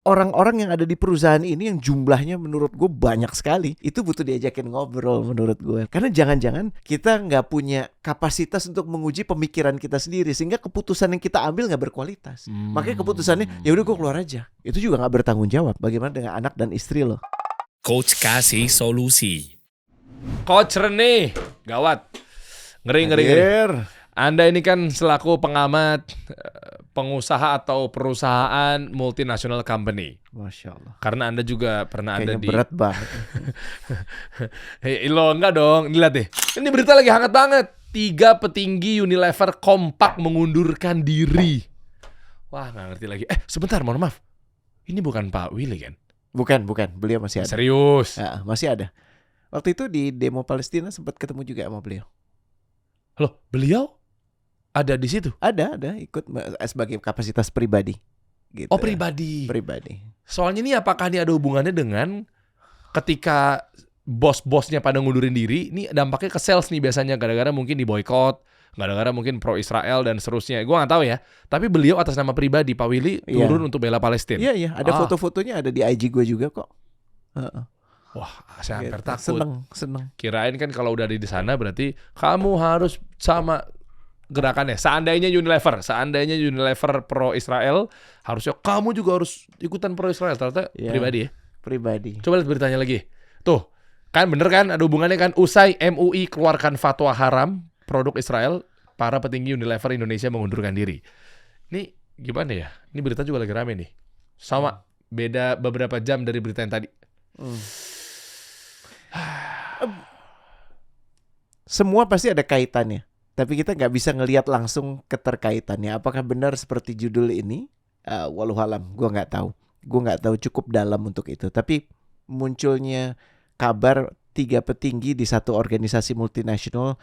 orang-orang yang ada di perusahaan ini yang jumlahnya menurut gue banyak sekali, itu butuh diajakin ngobrol menurut gue. Karena jangan-jangan kita nggak punya kapasitas untuk menguji pemikiran kita sendiri, sehingga keputusan yang kita ambil nggak berkualitas. Makanya keputusannya ya udah gue keluar aja. Itu juga nggak bertanggung jawab. Bagaimana dengan anak dan istri lo? Coach kasih solusi. Coach Rene, gawat. Ngeri. Hadir. Anda ini kan selaku pengamat pengusaha atau perusahaan multinational company. Masya Allah. Karena Anda juga pernah ada Kayaknya di... berat banget. Lo enggak dong, ini lihat deh. Ini berita lagi hangat banget. 3 petinggi Unilever kompak mengundurkan diri. Wah, nggak ngerti lagi. Sebentar, mohon maaf. Ini bukan Pak Willy kan? Bukan. Beliau masih ada. Serius? Ya, masih ada. Waktu itu di demo Palestina sempat ketemu juga sama beliau. Loh, beliau ada di situ? Ada ikut sebagai kapasitas pribadi. Gitu. Oh, pribadi. Soalnya ini apakah ini ada hubungannya dengan ketika bos-bosnya pada ngundurin diri, ini dampaknya ke sales nih biasanya, gara-gara mungkin di boykot, gara-gara mungkin pro Israel dan seterusnya. Gue nggak tahu ya. Tapi beliau atas nama pribadi, Pak Willy turun untuk bela Palestina. Iya. Ada foto-fotonya ada di IG gue juga kok. Wah, saya hampir takut. Seneng. Kirain kan kalau udah di sana berarti kamu harus sama gerakannya. Seandainya Unilever pro Israel, harusnya kamu juga harus ikutan pro Israel. Ternyata pribadi ya. Pribadi. Coba lihat beritanya lagi. Tuh, kan bener kan ada hubungannya kan. Usai MUI keluarkan fatwa haram produk Israel, para petinggi Unilever Indonesia mengundurkan diri. Ini gimana ya? Ini berita juga lagi rame nih. Sama, beda beberapa jam dari berita yang tadi. Semua pasti ada kaitannya, tapi kita nggak bisa ngelihat langsung keterkaitannya. Apakah benar seperti judul ini? Wallahualam, gue nggak tahu cukup dalam untuk itu. Tapi munculnya kabar 3 petinggi di satu organisasi multinasional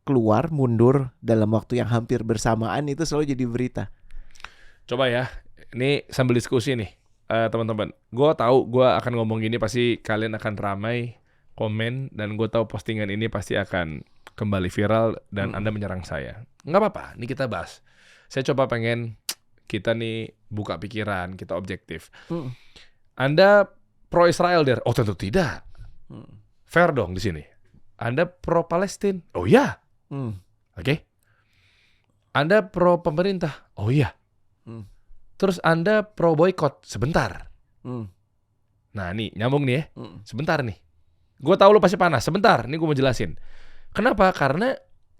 keluar mundur dalam waktu yang hampir bersamaan, itu selalu jadi berita. Coba ya, ini sambil diskusi nih. Teman-teman, gue tahu gue akan ngomong gini pasti kalian akan ramai komen, dan gue tahu postingan ini pasti akan kembali viral dan Anda menyerang saya. Nggak apa-apa, ini kita bahas. Saya coba pengen kita nih buka pikiran, kita objektif. Anda pro Israel der? Oh tentu tidak. Fair dong di sini. Anda pro Palestina? Oh iya. Oke. Anda pro pemerintah? Oh iya. Terus Anda pro boykot? Sebentar. Nah nih, nyambung nih ya. Sebentar nih. Gue tahu lo pasti panas. Sebentar, ini gue mau jelasin. Kenapa? Karena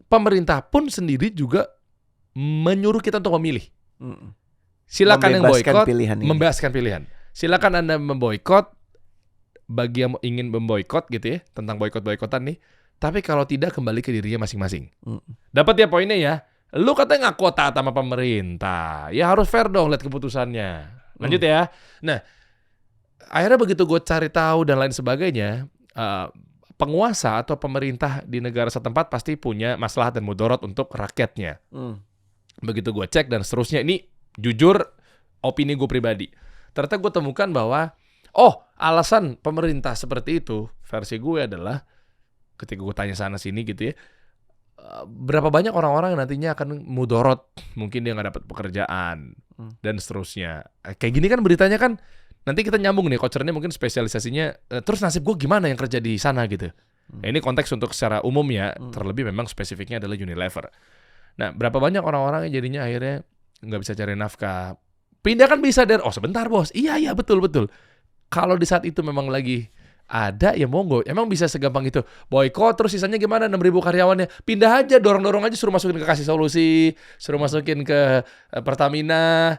pemerintah pun sendiri juga menyuruh kita untuk memilih. Silakan yang boykot, membebaskan pilihan. Silakan Anda memboykot bagi yang ingin memboykot gitu ya, tentang boykot-boykotan nih. Tapi kalau tidak, kembali ke dirinya masing-masing. Dapat ya poinnya ya? Lu katanya nggak kuota sama pemerintah, ya harus fair dong lihat keputusannya. Lanjut ya. Nah, akhirnya begitu gue cari tahu dan lain sebagainya, penguasa atau pemerintah di negara setempat pasti punya maslahat dan mudarat untuk rakyatnya. Begitu gue cek dan seterusnya, ini jujur opini gue pribadi. Ternyata gue temukan bahwa alasan pemerintah seperti itu, versi gue adalah ketika gue tanya sana sini gitu ya, berapa banyak orang-orang yang nantinya akan mudorot, mungkin dia nggak dapat pekerjaan dan seterusnya. Kayak gini kan beritanya kan, nanti kita nyambung nih, coachernya mungkin spesialisasinya terus nasib gue gimana yang kerja di sana gitu. Ini konteks untuk secara umum ya, terlebih memang spesifiknya adalah Unilever. Nah, berapa banyak orang-orang yang jadinya akhirnya nggak bisa cari nafkah, pindah kan bisa dari, sebentar bos, iya betul. Kalau di saat itu memang lagi ada, ya monggo. Emang bisa segampang itu boykot, terus sisanya gimana 6.000 karyawannya? Pindah aja, dorong aja, suruh masukin ke Kasih Solusi, suruh masukin ke Pertamina.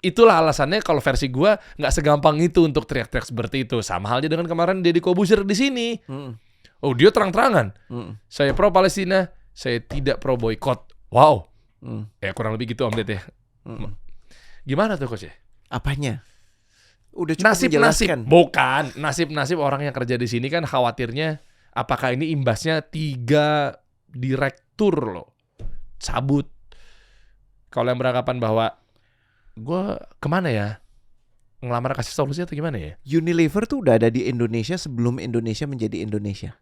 Itulah alasannya kalau versi gue nggak segampang itu untuk teriak-teriak seperti itu. Sama halnya dengan kemarin Deddy Corbuzier di sini. Dia terang-terangan. Saya pro Palestina, saya tidak pro boykot. Wow. Ya kurang lebih gitu Om Ded ya. Gimana tuh coach ya? Apanya? Udah cukup nasib-nasib. Bukan, nasib-nasib orang yang kerja di sini kan khawatirnya apakah ini imbasnya 3 direktur loh cabut. Kalau yang beranggapan bahwa gue kemana ya? Ngelamar Kasih Solusi atau gimana ya? Unilever tuh udah ada di Indonesia sebelum Indonesia menjadi Indonesia.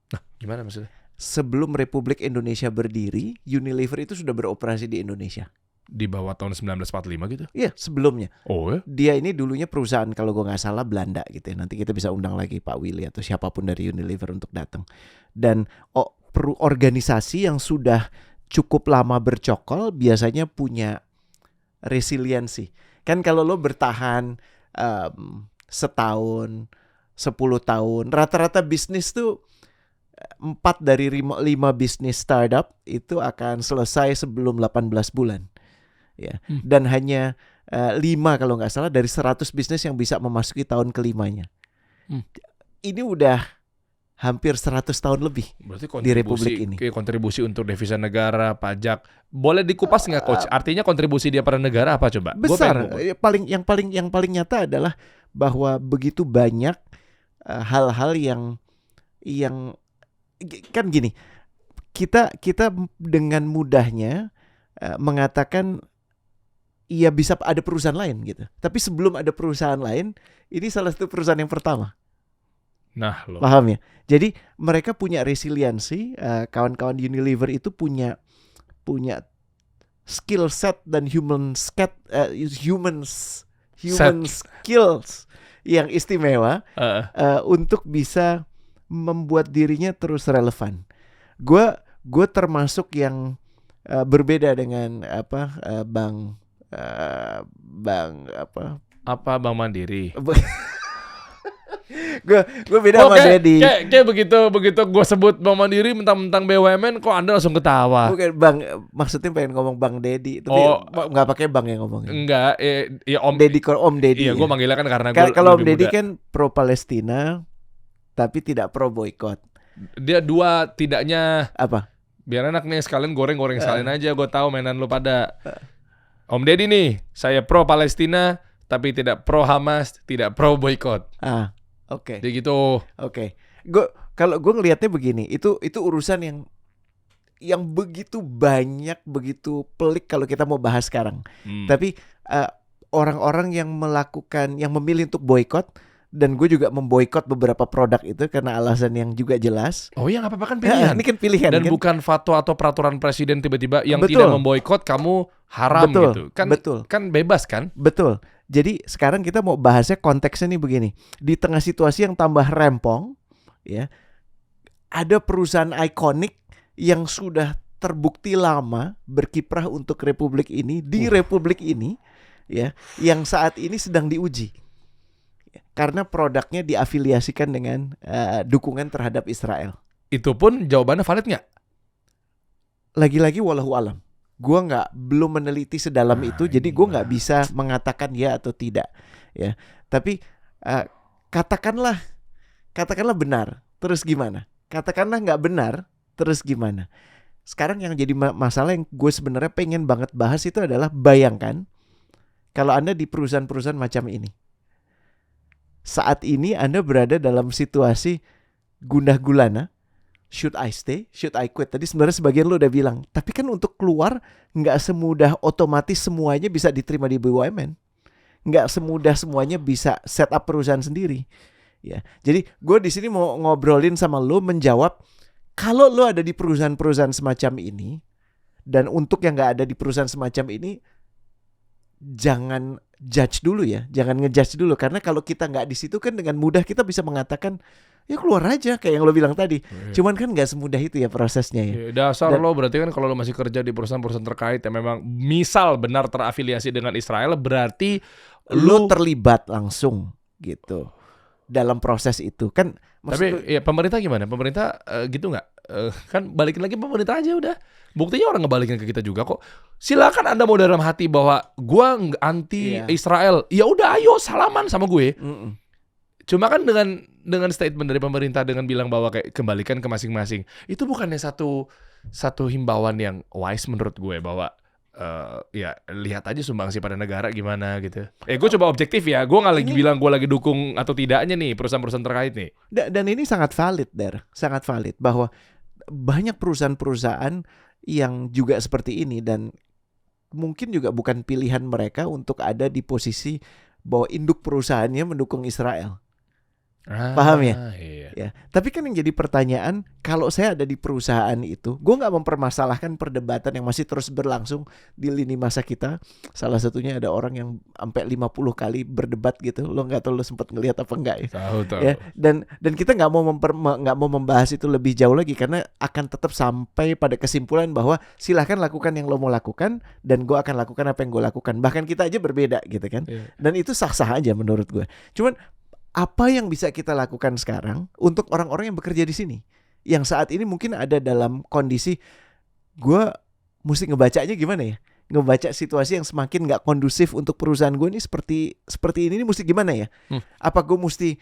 Nah, gimana maksudnya? sebelum Republik Indonesia berdiri, Unilever itu sudah beroperasi di Indonesia. Di bawah tahun 1945 gitu. Iya, sebelumnya. Oh ya? Dia ini dulunya perusahaan kalau gue nggak salah Belanda gitu ya. Nanti kita bisa undang lagi Pak Willy atau siapapun dari Unilever untuk datang. Dan organisasi yang sudah cukup lama bercokol biasanya punya resiliensi. Kan kalau lo bertahan setahun, 10 tahun, rata-rata bisnis tuh 4 dari 5 bisnis startup itu akan selesai sebelum 18 bulan. Ya. Dan hanya 5 kalau nggak salah dari 100 bisnis yang bisa memasuki tahun ke-5-nya. Ini udah hampir 100 tahun lebih. Berarti di Republik ini. Kontribusi untuk devisa negara, pajak. Boleh dikupas nggak, Coach? Artinya kontribusi dia pada negara apa coba? Besar. Yang paling nyata adalah bahwa begitu banyak hal-hal yang kan gini. Kita dengan mudahnya mengatakan iya bisa ada perusahaan lain gitu. Tapi sebelum ada perusahaan lain, ini salah satu perusahaan yang pertama. Nah, loh. Paham ya? Jadi mereka punya resiliensi, kawan-kawan Unilever itu punya skill set dan human skills yang istimewa untuk bisa membuat dirinya terus relevan. Gue termasuk yang berbeda dengan Bank Bank Mandiri. Gue beda sama Dedi. Kayak begitu gue sebut Bank Mandiri mentang-mentang BUMN, kok Anda langsung ketawa? Bukan Bang, maksudnya pengen ngomong Bang Dedi, tapi nggak pakai Bang yang ngomongin. Enggak, ya Om Dedi. Iya, gue manggilnya kan karena gue kalau Om lebih Dedi muda. kan pro Palestina, tapi tidak pro boykot. Dia dua tidaknya. Apa? Biar enak nih, sekalian goreng sekalian aja. Gue tahu mainan lu pada. Om Deddy nih, saya pro Palestina tapi tidak pro Hamas, tidak pro boykot. Oke. Jadi gitu. Oke. Kalau gue ngelihatnya begini, itu urusan yang begitu banyak, begitu pelik kalau kita mau bahas sekarang. Tapi orang-orang yang memilih untuk boykot, dan gue juga memboikot beberapa produk itu karena alasan yang juga jelas. Oh iya, nggak apa-apa kan pilihan. Ini kan pilihan. Dan kan? bukan fatwa atau peraturan presiden tiba-tiba yang Betul. tidak memboikot kamu haram gitu. Kan bebas kan? Betul. Jadi sekarang kita mau bahasnya konteksnya nih begini. Di tengah situasi yang tambah rempong, ya, ada perusahaan ikonik yang sudah terbukti lama berkiprah untuk Republik ini di Republik ini, ya, yang saat ini sedang diuji. Karena produknya diafiliasikan dengan dukungan terhadap Israel. Itu pun jawabannya valid nggak? Lagi-lagi wallahu alam. Gue belum meneliti sedalam itu, jadi gue nggak bisa mengatakan ya atau tidak. Ya, tapi katakanlah benar, terus gimana? Katakanlah nggak benar, terus gimana? Sekarang yang jadi masalah yang gue sebenarnya pengen banget bahas itu adalah bayangkan kalau Anda di perusahaan-perusahaan macam ini. Saat ini Anda berada dalam situasi gundah gulana. Should I stay? Should I quit? Tadi sebenarnya sebagian lo udah bilang. Tapi kan untuk keluar nggak semudah otomatis semuanya bisa diterima di BUMN. Nggak semudah semuanya bisa set up perusahaan sendiri. Ya, jadi gue di sini mau ngobrolin sama lo, menjawab kalau lo ada di perusahaan-perusahaan semacam ini, dan untuk yang nggak ada di perusahaan semacam ini, jangan judge dulu ya, jangan ngejudge dulu, karena kalau kita nggak di situ kan dengan mudah kita bisa mengatakan ya keluar aja kayak yang lo bilang tadi. Cuman kan nggak semudah itu ya prosesnya ya. Dasar lo berarti kan kalau lo masih kerja di perusahaan-perusahaan terkait yang memang misal benar terafiliasi dengan Israel, berarti lo terlibat langsung gitu dalam proses itu kan. Tapi ya pemerintah gimana? Pemerintah gitu nggak? Kan balikin lagi pemerintah aja udah. Buktinya orang ngebalikin ke kita juga kok. Silakan Anda mau dalam hati bahwa gua anti Israel. Ya udah ayo salaman sama gue. Cuma kan dengan statement dari pemerintah dengan bilang bahwa kayak kembalikan ke masing-masing. Itu bukannya satu himbauan yang wise menurut gue bahwa ya lihat aja sumbangsi pada negara gimana gitu. Gue coba objektif ya. Gue nggak lagi bilang gue lagi dukung atau tidaknya nih perusahaan-perusahaan terkait nih. Dan ini sangat valid, sangat valid bahwa banyak perusahaan-perusahaan yang juga seperti ini dan mungkin juga bukan pilihan mereka untuk ada di posisi bahwa induk perusahaannya mendukung Israel. Paham ya? Iya. Ya, tapi kan yang jadi pertanyaan, kalau saya ada di perusahaan itu, gue nggak mempermasalahkan perdebatan yang masih terus berlangsung di lini masa kita. Salah satunya ada orang yang sampai 50 kali berdebat gitu. Lo nggak tahu lo sempat ngelihat apa enggak ya? Tahu. Ya, dan kita nggak mau membahas itu lebih jauh lagi karena akan tetap sampai pada kesimpulan bahwa silahkan lakukan yang lo mau lakukan dan gue akan lakukan apa yang gue lakukan. Bahkan kita aja berbeda gitu kan. Iya. Dan itu sah-sah aja menurut gue. Cuman apa yang bisa kita lakukan sekarang untuk orang-orang yang bekerja di sini yang saat ini mungkin ada dalam kondisi gue mesti ngebacanya gimana ya, ngebaca situasi yang semakin nggak kondusif untuk perusahaan gue ini seperti ini mesti gimana ya? Apa gue mesti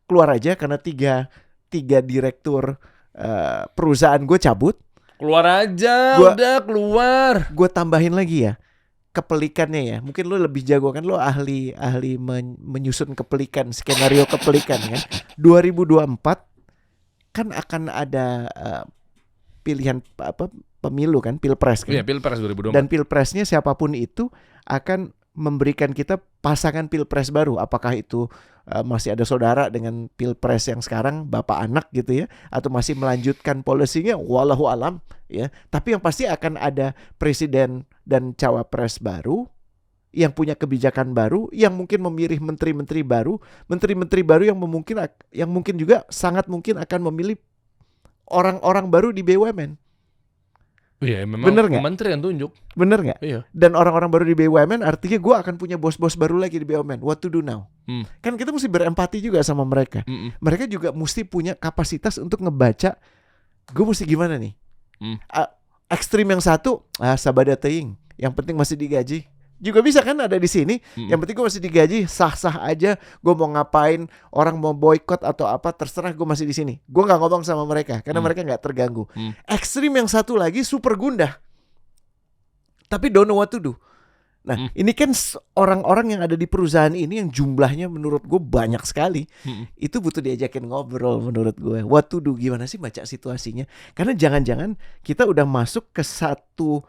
keluar aja karena tiga direktur perusahaan gue cabut? Keluar aja, udah keluar. Gue tambahin lagi ya kepelikannya ya. Mungkin lo lebih jago kan, lo ahli menyusun kepelikan, skenario kepelikan kan. 2024 kan akan ada pilihan pemilu kan, pilpres kan. Iya, pilpres 2024. Dan pilpresnya siapapun itu akan memberikan kita pasangan pilpres baru. Apakah itu masih ada saudara dengan pilpres yang sekarang bapak anak gitu ya, atau masih melanjutkan polisinya, wallahu alam ya. Tapi yang pasti akan ada presiden dan cawapres baru yang punya kebijakan baru, yang mungkin memilih menteri-menteri baru yang mungkin juga sangat mungkin akan memilih orang-orang baru di BUMN. Iya, memang bener gak? menteri yang tunjuk. Bener nggak? Iya. Dan orang-orang baru di BUMN artinya gue akan punya bos-bos baru lagi di BUMN. What to do now? Kan kita mesti berempati juga sama mereka. Mereka juga mesti punya kapasitas untuk ngebaca. Gue mesti gimana nih? Ekstrim yang satu, sabada teing. Yang penting masih digaji. Juga bisa kan ada di sini. Yang penting gue masih digaji, sah-sah aja. Gue mau ngapain, orang mau boykot atau apa, terserah, gue masih di sini. Gue nggak ngomong sama mereka karena mereka nggak terganggu. Ekstrim yang satu lagi super gundah, tapi don't know what to do. Nah, ini kan orang-orang yang ada di perusahaan ini yang jumlahnya menurut gue banyak sekali. Itu butuh diajakin ngobrol menurut gue. What to do, gimana sih baca situasinya? Karena jangan-jangan kita udah masuk ke satu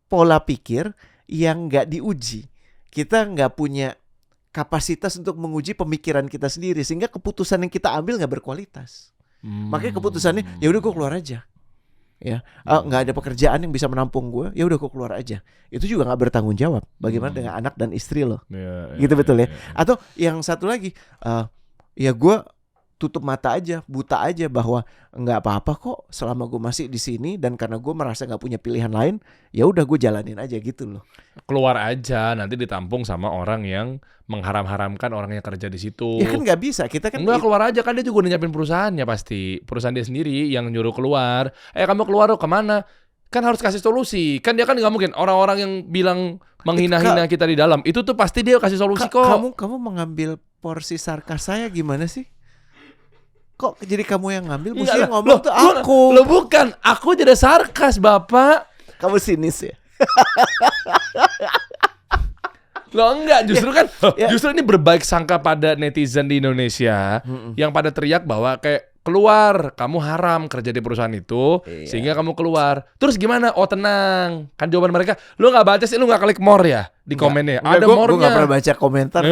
pola pikir yang nggak diuji. Kita nggak punya kapasitas untuk menguji pemikiran kita sendiri, sehingga keputusan yang kita ambil nggak berkualitas. Makanya keputusannya ya udah gue keluar aja. Ya, nggak ada pekerjaan yang bisa menampung gue, ya udah gue keluar aja. Itu juga nggak bertanggung jawab. Bagaimana dengan anak dan istri lo? Gitu betul ya. Atau yang satu lagi, ya gue tutup mata aja, buta aja bahwa nggak apa-apa kok selama gue masih di sini, dan karena gue merasa nggak punya pilihan lain, ya udah gue jalanin aja gitu loh. Keluar aja, nanti ditampung sama orang yang mengharam-haramkan orang yang kerja di situ. Ya kan nggak bisa, kita kan enggak, keluar aja, kan dia juga udah nyiapin perusahaannya pasti. Perusahaan dia sendiri yang nyuruh keluar. Kamu keluar kemana? Kan harus kasih solusi. Kan dia kan nggak mungkin orang-orang yang bilang menghina-hina kita di dalam itu tuh pasti dia kasih solusi kok. Kamu mengambil porsi sarkas saya gimana sih? Kok jadi kamu yang ngambil? Mesti ngomong tuh aku. Lo bukan, aku jadi sarkas, Bapak. Kamu sinis ya? Lo enggak, justru kan justru ini berbaik sangka pada netizen di Indonesia yang pada teriak bahwa kayak keluar, kamu haram kerja di perusahaan itu, sehingga kamu keluar. Terus gimana? Oh tenang, kan jawaban mereka, lu nggak baca sih, lu nggak klik more ya di komennya. Ada more-nya. Gue nggak pernah baca komentar.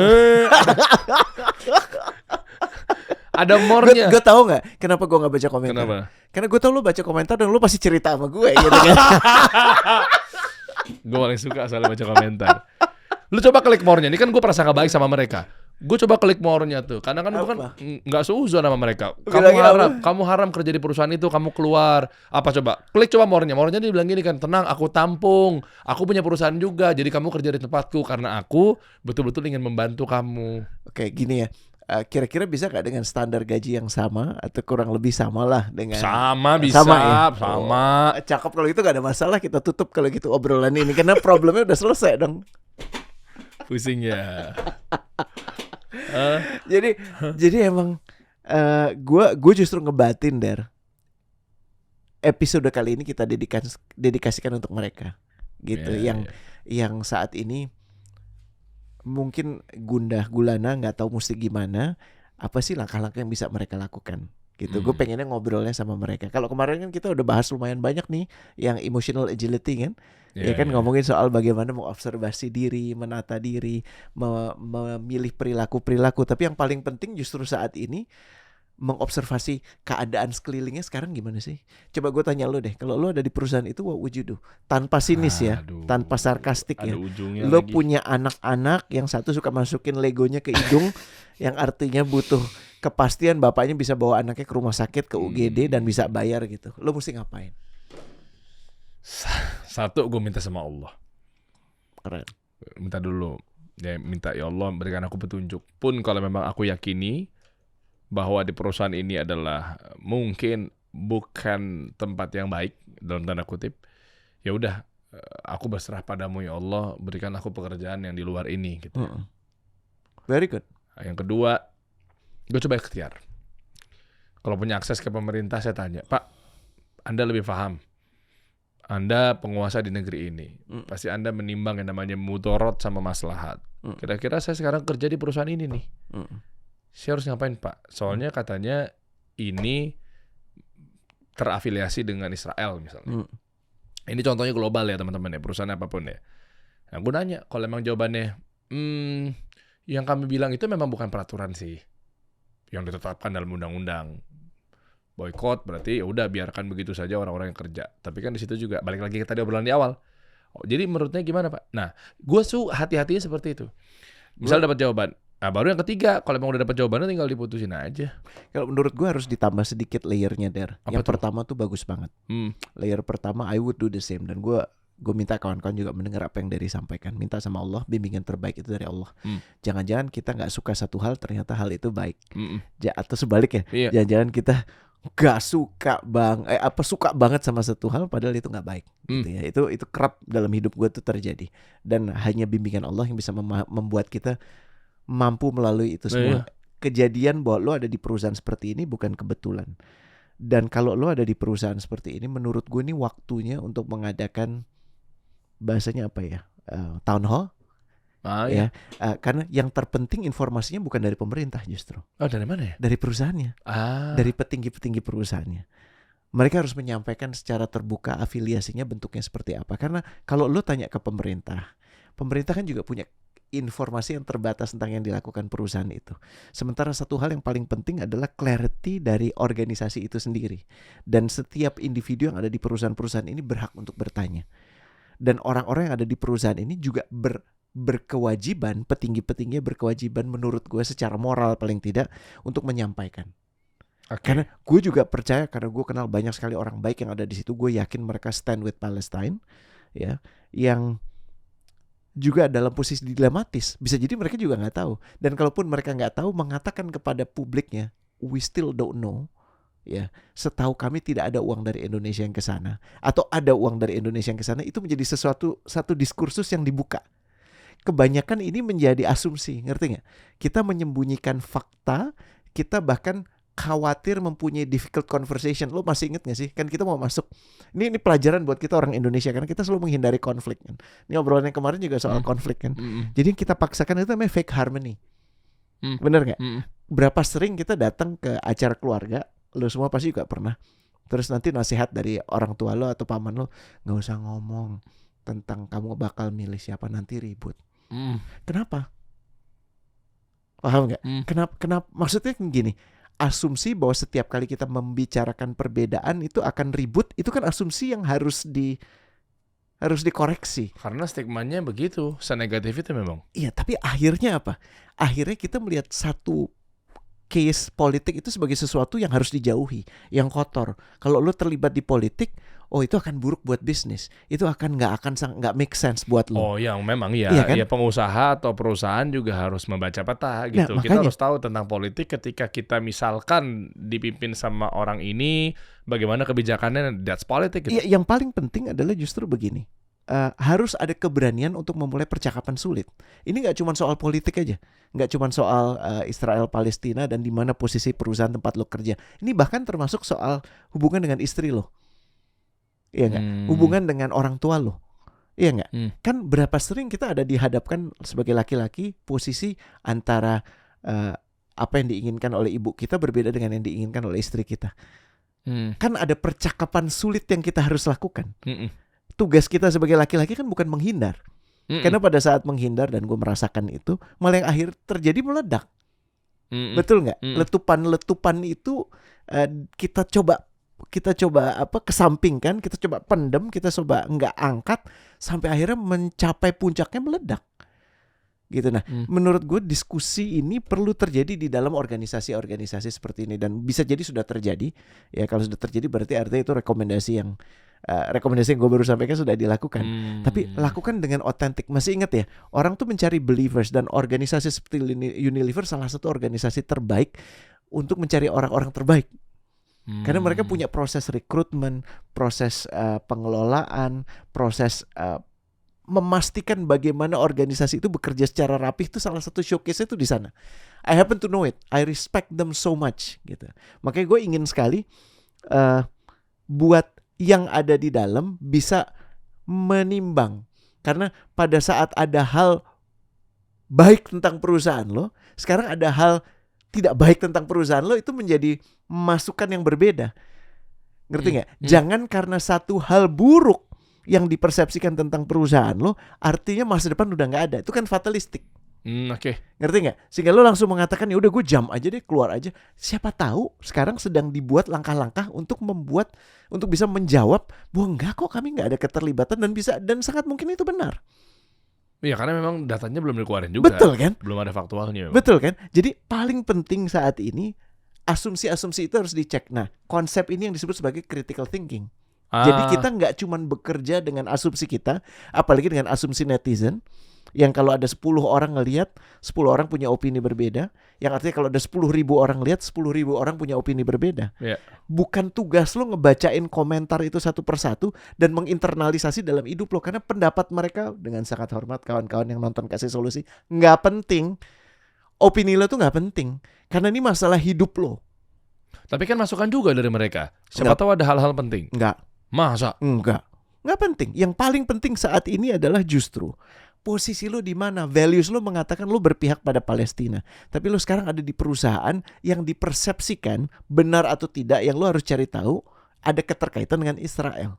Ada more-nya. Gue tahu nggak kenapa gue nggak baca komentar? Kenapa? Karena gue tahu lu baca komentar dan lu pasti cerita sama gue gitu kan. Gue paling suka soal baca komentar. Lu coba klik more-nya. Ini kan gue prasangka baik sama mereka. Gue coba klik more-nya tuh. Karena kan gue kan nggak seuzon sama mereka. Kamu haram kerja di perusahaan itu, kamu keluar. Apa coba? Klik coba more-nya. More-nya dia bilang gini kan, tenang, aku tampung. Aku punya perusahaan juga. Jadi kamu kerja di tempatku karena aku betul-betul ingin membantu kamu. Oke, gini ya. Kira-kira bisa gak dengan standar gaji yang sama atau kurang lebih sama lah dengan sama bisa ya? sama. Cakep, kalau itu gak ada masalah, kita tutup kalau gitu obrolan ini karena problemnya udah selesai dong. Pusing ya. Jadi emang gue justru ngebatin der. Episode kali ini kita dedikasikan untuk mereka gitu, yang saat ini mungkin gundah gulana, nggak tahu mesti gimana, apa sih langkah-langkah yang bisa mereka lakukan. gitu. Gue pengennya ngobrolnya sama mereka. Kalau kemarin kan kita udah bahas lumayan banyak nih yang emotional agility kan. Ya kan ngomongin soal bagaimana mengobservasi diri, menata diri, memilih perilaku-perilaku. Tapi yang paling penting justru saat ini mengobservasi keadaan sekelilingnya sekarang gimana sih? Coba gue tanya lu deh, kalau lu ada di perusahaan itu what would you do? Tanpa sinis ya, tanpa sarkastik ya. Lu punya anak-anak yang satu suka masukin legonya ke hidung, yang artinya butuh kepastian bapaknya bisa bawa anaknya ke rumah sakit, ke UGD dan bisa bayar gitu. Lu mesti ngapain? Satu, gue minta sama Allah. Keren. Minta dulu, ya minta ya Allah berikan aku petunjuk. Pun kalau memang aku yakini bahwa di perusahaan ini adalah mungkin bukan tempat yang baik dalam tanda kutip, ya udah aku berserah padamu ya Allah, berikan aku pekerjaan yang di luar ini gitu. Very good. Yang kedua, gue coba ikhtiar. Kalau punya akses ke pemerintah, saya tanya, Pak, Anda lebih paham, Anda penguasa di negeri ini, pasti Anda menimbang yang namanya mudorot sama maslahat. Kira-kira saya sekarang kerja di perusahaan ini nih, saya harus ngapain Pak? Soalnya katanya ini terafiliasi dengan Israel misalnya. Ini contohnya global ya teman-teman ya, perusahaan apapun ya. Nah gue nanya, kalau emang jawabannya yang kami bilang itu memang bukan peraturan sih yang ditetapkan dalam undang-undang. Boykot berarti ya udah biarkan begitu saja orang-orang yang kerja. Tapi kan di situ juga balik lagi ke tadi obrolan di awal. Jadi menurutnya gimana Pak? Nah, gue hati-hatinya seperti itu. Misal dapat jawaban. Nah, baru yang ketiga, kalau emang udah dapat jawabannya tinggal diputusin aja. Kalau menurut gue harus ditambah sedikit layernya Der. Yang pertama tuh bagus banget. Layer pertama I would do the same, dan gue minta kawan-kawan juga mendengar apa yang Dery sampaikan. Minta sama Allah, bimbingan terbaik itu dari Allah. Jangan-jangan kita gak suka satu hal, ternyata hal itu baik. Atau sebaliknya, jangan-jangan kita gak suka suka banget sama satu hal padahal itu gak baik. Gitu ya. Itu kerap dalam hidup gue tuh terjadi. Dan hanya bimbingan Allah yang bisa membuat kita mampu melalui itu semua. Kejadian bahwa lo ada di perusahaan seperti ini bukan kebetulan. Dan kalau lo ada di perusahaan seperti ini, menurut gue ini waktunya untuk mengadakan bahasanya apa ya, town hall. Karena yang terpenting informasinya bukan dari pemerintah justru. Oh, dari mana ya? Dari perusahaannya. Dari petinggi-petinggi perusahaannya. Mereka harus menyampaikan secara terbuka afiliasinya bentuknya seperti apa. Karena kalau lo tanya ke pemerintah kan juga punya informasi yang terbatas tentang yang dilakukan perusahaan itu. Sementara satu hal yang paling penting adalah clarity dari organisasi itu sendiri. Dan setiap individu yang ada di perusahaan-perusahaan ini berhak untuk bertanya. Dan orang-orang yang ada di perusahaan ini juga berkewajiban, petinggi-petingginya berkewajiban menurut gue secara moral paling tidak untuk menyampaikan. Karena gue juga percaya, karena gue kenal banyak sekali orang baik yang ada di situ. Gue yakin mereka stand with Palestine, ya, yang juga dalam posisi dilematis. Bisa jadi mereka juga nggak tahu. Dan kalaupun mereka nggak tahu, mengatakan kepada publiknya, we still don't know. Ya, setahu kami tidak ada uang dari Indonesia yang ke sana, atau ada uang dari Indonesia yang ke sana, itu menjadi satu diskursus yang dibuka. Kebanyakan ini menjadi asumsi, ngerti nggak? Kita menyembunyikan fakta, kita bahkan khawatir mempunyai difficult conversation. Lo masih inget gak sih? Kan kita mau masuk. Ini pelajaran buat kita orang Indonesia, karena kita selalu menghindari konflik kan. Ini obrolan yang kemarin juga soal konflik kan. Jadi yang kita paksakan itu namanya fake harmony. Bener gak? Berapa sering kita datang ke acara keluarga, lo semua pasti juga pernah. Terus nanti nasihat dari orang tua lo atau paman lo, gak usah ngomong tentang kamu bakal milih siapa, nanti ribut. Kenapa? Paham gak? Kenapa? Maksudnya gini, asumsi bahwa setiap kali kita membicarakan perbedaan itu akan ribut, itu kan asumsi yang harus dikoreksi. Karena stigmanya begitu, senegatif itu memang. Iya, tapi akhirnya apa? Akhirnya kita melihat satu case politik itu sebagai sesuatu yang harus dijauhi, yang kotor. Kalau lo terlibat di politik, itu akan buruk buat bisnis. Itu nggak make sense buat lo. Oh, yang memang iya kan? Ya pengusaha atau perusahaan juga harus membaca peta gitu. Kita harus tahu tentang politik ketika kita misalkan dipimpin sama orang ini, bagaimana kebijakannya, that's politik gitu. Yang paling penting adalah justru begini. Harus ada keberanian untuk memulai percakapan sulit. Ini nggak cuma soal politik aja, nggak cuma soal Israel Palestina dan di mana posisi perusahaan tempat lo kerja. Ini bahkan termasuk soal hubungan dengan istri lo, iya nggak? Hubungan dengan orang tua lo, iya nggak? Kan berapa sering kita ada dihadapkan sebagai laki-laki posisi antara apa yang diinginkan oleh ibu kita berbeda dengan yang diinginkan oleh istri kita. Kan ada percakapan sulit yang kita harus lakukan. Tugas kita sebagai laki-laki kan bukan menghindar. Karena pada saat menghindar, dan gue merasakan itu, malah yang akhir terjadi meledak. Betul nggak? Letupan itu kita coba kesampingkan, kita coba pendem, kita coba nggak angkat sampai akhirnya mencapai puncaknya meledak. Gitu. Nah, menurut gue diskusi ini perlu terjadi di dalam organisasi-organisasi seperti ini, dan bisa jadi sudah terjadi. Ya kalau sudah terjadi berarti artinya itu rekomendasi yang gue baru sampaikan sudah dilakukan. Tapi lakukan dengan otentik. Masih ingat ya, orang tuh mencari believers, dan organisasi seperti Unilever salah satu organisasi terbaik untuk mencari orang-orang terbaik. Karena mereka punya proses rekrutmen, proses pengelolaan, proses memastikan bagaimana organisasi itu bekerja secara rapih. Itu salah satu showcase itu di sana. I happen to know it. I respect them so much gitu. Makanya gue ingin sekali buat yang ada di dalam bisa menimbang. Karena pada saat ada hal baik tentang perusahaan lo, sekarang ada hal tidak baik tentang perusahaan lo, itu menjadi masukan yang berbeda. Ngerti nggak? Jangan karena satu hal buruk yang dipersepsikan tentang perusahaan lo, artinya masa depan udah nggak ada. Itu kan fatalistik. Oke. Ngerti nggak? Sehingga lo langsung mengatakan ya udah gue jump aja deh, keluar aja. Siapa tahu sekarang sedang dibuat langkah-langkah untuk bisa menjawab bahwa enggak kok, kami nggak ada keterlibatan, dan sangat mungkin itu benar. Iya, karena memang datanya belum dikeluarin juga. Betul kan? Belum ada faktualnya memang. Betul kan? Jadi paling penting saat ini asumsi-asumsi itu harus dicek. Nah, konsep ini yang disebut sebagai critical thinking. Jadi kita nggak cuman bekerja dengan asumsi kita, apalagi dengan asumsi netizen, yang kalau ada 10 orang ngelihat, 10 orang punya opini berbeda. Yang artinya kalau ada 10.000 orang lihat, 10.000 orang punya opini berbeda. Yeah. Bukan tugas lo ngebacain komentar itu satu persatu dan menginternalisasi dalam hidup lo. Karena pendapat mereka, dengan sangat hormat kawan-kawan yang nonton Kasih Solusi, nggak penting. Opini lo tuh nggak penting. Karena ini masalah hidup lo. Tapi kan masukan juga dari mereka. Siapa tahu ada hal-hal penting. Nggak. Masa? Nggak penting. Yang paling penting saat ini adalah justru posisi lo di mana. Values lo mengatakan lo berpihak pada Palestina, tapi lo sekarang ada di perusahaan yang dipersepsikan benar atau tidak, yang lo harus cari tahu ada keterkaitan dengan Israel.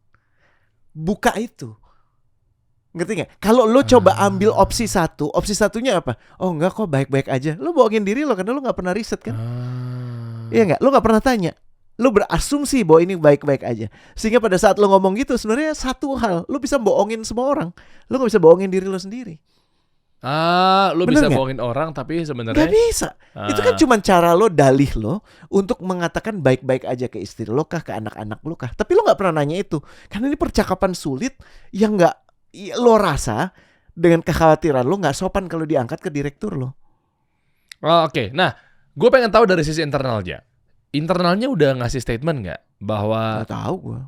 Buka itu. Ngerti nggak? Kalau lo coba ambil opsi satu, opsi satunya apa? Oh enggak kok, baik-baik aja. Lo bohongin diri lo karena lo nggak pernah riset kan? Iya nggak? Lo nggak pernah tanya. Lo berasumsi bahwa ini baik-baik aja. Sehingga pada saat lo ngomong gitu, sebenarnya satu hal, lo bisa bohongin semua orang. Lo gak bisa bohongin diri lo sendiri. Lo bener bisa gak? bohongin orang, tapi sebenarnya gak bisa. Itu kan cuma cara lo, dalih lo untuk mengatakan baik-baik aja ke istri lo kah, ke anak-anak lo kah. Tapi lo gak pernah nanya itu. Karena ini percakapan sulit yang gak lo rasa dengan kekhawatiran lo gak sopan kalau diangkat ke direktur lo. Oke. Nah, gue pengen tahu dari sisi internalnya. Internalnya udah ngasih statement nggak bahwa Nggak tahu gue.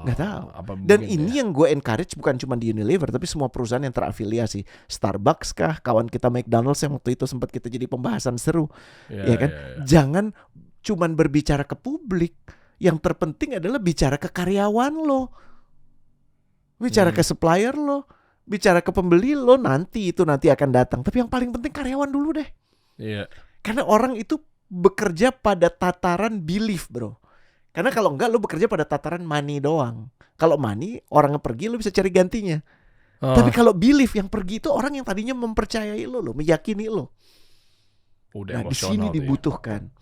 Nggak tahu. Dan ini yang gue encourage bukan cuma di Unilever, tapi semua perusahaan yang terafiliasi. Starbucks kah, kawan kita McDonald's yang waktu itu sempat kita jadi pembahasan seru, ya kan? Jangan cuman berbicara ke publik. Yang terpenting adalah bicara ke karyawan lo, bicara ke supplier lo, bicara ke pembeli lo. Nanti akan datang. Tapi yang paling penting karyawan dulu deh. Iya. Karena orang itu bekerja pada tataran belief, bro. Karena kalau enggak, lo bekerja pada tataran money doang. Kalau money, orang yang pergi lo bisa cari gantinya. Tapi kalau belief, yang pergi itu orang yang tadinya mempercayai lo, meyakini lo. Udah nah, di sini dibutuhkan.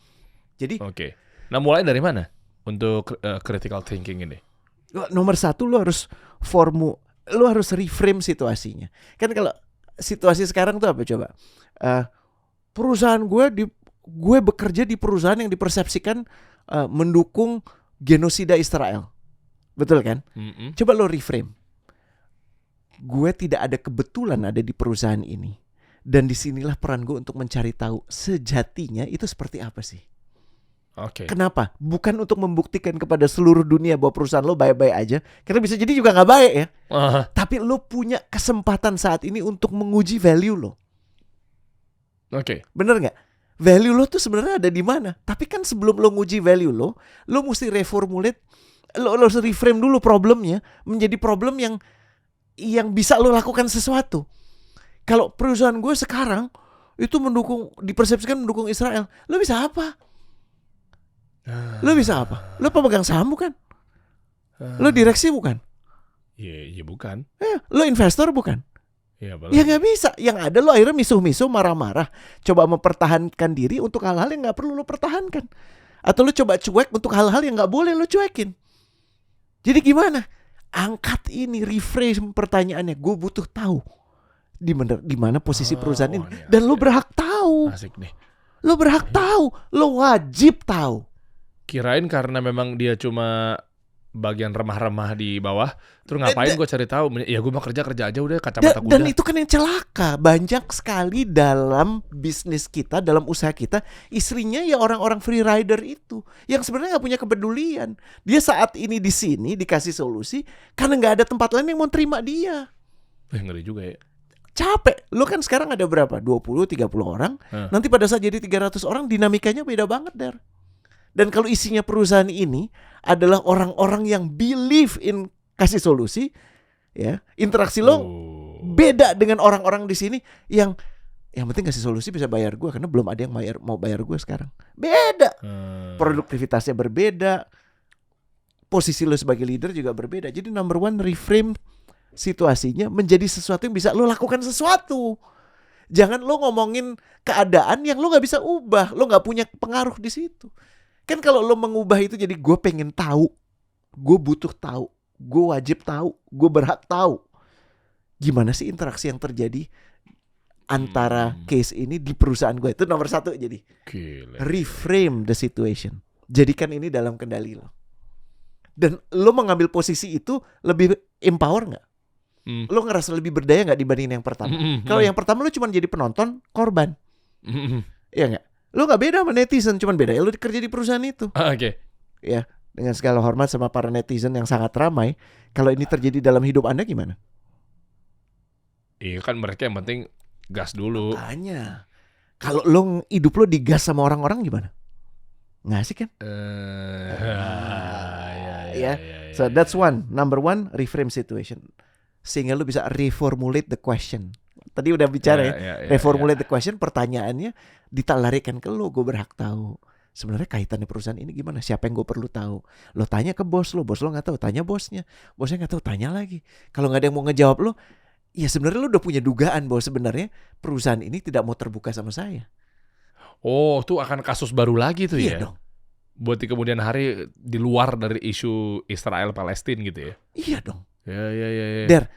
Jadi, Oke. Nah, mulai dari mana untuk critical thinking ini? Nomor satu, lo harus reframe situasinya. Kan kalau situasi sekarang tuh apa coba? Perusahaan gue bekerja di perusahaan yang dipersepsikan mendukung genosida Israel. Betul kan? Coba lo reframe. Gue tidak ada kebetulan ada di perusahaan ini. Dan disinilah peran gue untuk mencari tahu sejatinya itu seperti apa sih. Kenapa? Bukan untuk membuktikan kepada seluruh dunia bahwa perusahaan lo baik-baik aja. Karena bisa jadi juga gak baik ya. Tapi lo punya kesempatan saat ini untuk menguji value lo. Bener gak? Value lo tuh sebenarnya ada di mana? Tapi kan sebelum lo nguji value lo mesti reformulate, lo harus reframe dulu problemnya menjadi problem yang bisa lo lakukan sesuatu. Kalau perusahaan gue sekarang itu dipersepsikan mendukung Israel. Lo bisa apa? Lo bisa apa? Lo pemegang saham bukan? Lo direksi bukan? Iya bukan. Lo investor bukan? Ya nggak bisa. Yang ada lo akhirnya misuh-misuh, marah-marah, coba mempertahankan diri untuk hal-hal yang nggak perlu lo pertahankan, atau lo coba cuek untuk hal-hal yang nggak boleh lo cuekin. Jadi gimana? Angkat ini, reframe pertanyaannya. Gue butuh tahu di mana posisi perusahaan ini, dan lo berhak tahu. Asik nih. Lo berhak tahu, lo wajib tahu. Kirain karena memang dia cuma bagian remah-remah di bawah, terus ngapain gue cari tahu? Ya gue mau kerja aja udah, kacamata kuda. Dan itu kan yang celaka. Banyak sekali dalam bisnis kita, dalam usaha kita, istrinya ya orang-orang free rider itu yang sebenarnya nggak punya kepedulian. Dia saat ini di sini dikasih solusi karena nggak ada tempat lain yang mau terima dia. Ngeri juga ya. Capek. Lo kan sekarang ada berapa? 20-30 orang. Nanti pada saat jadi 300 orang, dinamikanya beda banget, Der. Dan kalau isinya perusahaan ini adalah orang-orang yang believe in kasih solusi, ya, interaksi lo beda dengan orang-orang di sini yang penting kasih solusi bisa bayar gue, karena belum ada yang mau bayar gue sekarang. Beda. Produktivitasnya berbeda. Posisi lo sebagai leader juga berbeda. Jadi number one, reframe situasinya menjadi sesuatu yang bisa lo lakukan sesuatu. Jangan lo ngomongin keadaan yang lo gak bisa ubah. Lo gak punya pengaruh di situ. Kan kalau lo mengubah itu jadi gue pengen tahu, gue butuh tahu, gue wajib tahu, gue berhak tahu. Gimana sih interaksi yang terjadi antara case ini di perusahaan gue? Itu nomor satu. Jadi reframe the situation. Jadikan ini dalam kendali lo. Dan lo mengambil posisi itu lebih empower gak? Lo ngerasa lebih berdaya gak dibanding yang pertama? Kalau yang pertama lo cuma jadi penonton, korban. Iya gak? Lo gak beda sama netizen, cuman beda ya lo kerja di perusahaan itu. Oke. Ya, dengan segala hormat sama para netizen yang sangat ramai, kalau ini terjadi dalam hidup Anda gimana? Iya kan mereka yang penting gas dulu. Makanya, kalau lo hidup lo digas sama orang-orang gimana? Nggak asik kan? Ya. So that's number one, reframe situation. Sehingga lo bisa reformulate the question. Tadi udah bicara reformulate the question, pertanyaannya ditalarikan ke lo. Gue berhak tahu sebenarnya kaitannya perusahaan ini gimana, siapa yang gue perlu tahu. Lo tanya ke bos lo nggak tahu, tanya bosnya nggak tahu, tanya lagi. Kalau nggak ada yang mau ngejawab lo, ya sebenarnya lo udah punya dugaan bahwa sebenarnya perusahaan ini tidak mau terbuka sama saya. Oh, tuh akan kasus baru lagi tuh. Iya ya dong. Buat di kemudian hari di luar dari isu Israel Palestina gitu ya. Iya dong. Ya. Der,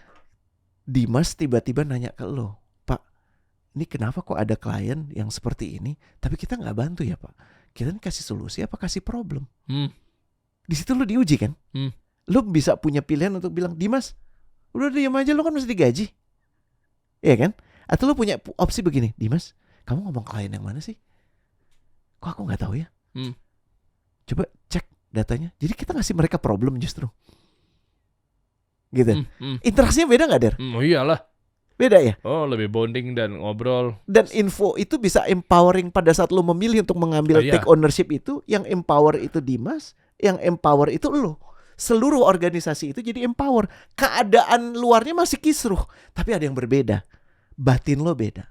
Dimas tiba-tiba nanya ke lo, Pak, ini kenapa kok ada klien yang seperti ini, tapi kita nggak bantu ya Pak? Kita kasih solusi apa kasih problem? Di situ lo diuji kan? Lo bisa punya pilihan untuk bilang, Dimas, udah diam aja, lo kan mesti digaji, iya kan? Atau lo punya opsi begini, Dimas, kamu ngomong klien yang mana sih? Kok aku nggak tahu ya? Coba cek datanya. Jadi kita ngasih mereka problem justru. Gitu. Interaksinya beda gak, Der? Oh iyalah. Beda ya? Oh, lebih bonding dan ngobrol. Dan info itu bisa empowering pada saat lo memilih untuk mengambil take ownership itu. Yang empower itu Dimas, yang empower itu lo. Seluruh organisasi itu jadi empower. Keadaan luarnya masih kisruh, tapi ada yang berbeda. Batin lo beda.